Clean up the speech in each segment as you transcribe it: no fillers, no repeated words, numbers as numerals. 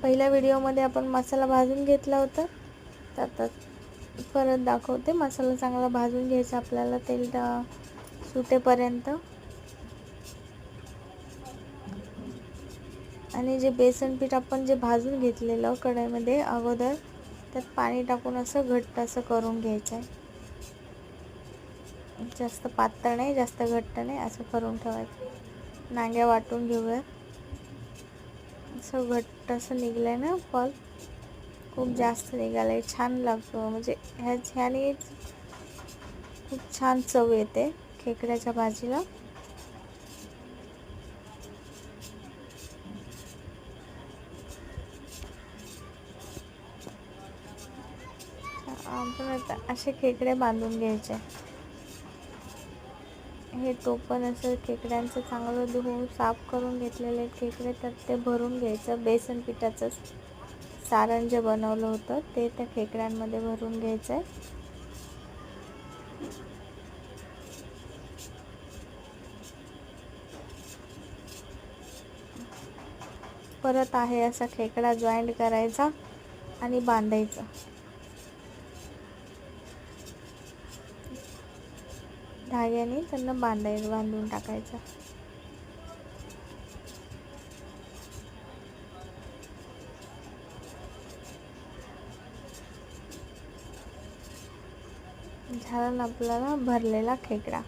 पहिल्या व्हिडिओमध्ये आपण मसाला भाजून घेतला होता, तर आता परत दाखवते. मसाला चांगला भाजून घ्यायचा आपल्याला, तेल सुटेपर्यंत. आणि जे बेसन पीठ आपण जे भाजून घेतलेलं कढईमध्ये अगोदर, त्यात पाणी टाकून असं घट्ट असं करून घ्यायचं आहे. जास्त पातळ नाही, जास्त घट्ट नाही, असं करून ठेवायचं. नांग्या वाटून घेऊया. असं घट्ट असं निघलंय ना पॉल, खूप जास्त निघालंय. छान लागतो, म्हणजे ह्याने खूप छान चव येते खेकड्याच्या भाजीला. आपण आता असे खेकडे बांधून घ्यायचे. हे टोपण असं खेकड्यांचं चांगलं धुवून साफ करून घेतलेले खेकडे, तर ते भरून घ्यायचं. बेसन पिठाचं सारण जे बनवलं होतं ते त्या खेकड्यांमध्ये भरून घ्यायचं आहे. परत आहे असा खेकडा जॉईंट करायचा आणि बांधायचा. धाग्याने त्यांना बांधून टाकायचं. झाला ना आपल्याला भरलेला खेकडा.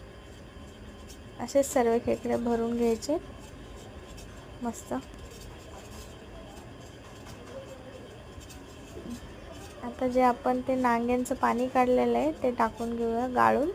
असे सर्व खेकडे भरून घ्यायचे मस्त. आता जे आपण ते नांग्यांचं पाणी काढलेलं आहे ते टाकून घेऊया गाळून.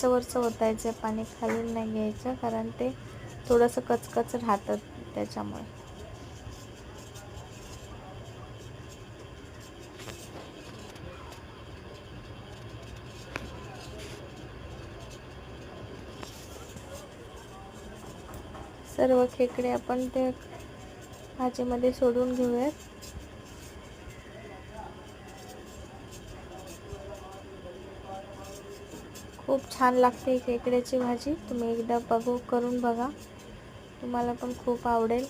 वरचं ओतायचं पाणी, खालून नाही घ्यायचं, कारण ते थोडंसं कचकच राहतं त्याच्यामुळे. सर्व खेकडे आपण ते भाजीमध्ये सोडून घेऊयात. खूप छान लागते खेकड्याची भाजी. तुम्ही एकदा करून बघा, तुम्हाला पण खूप आवडेल.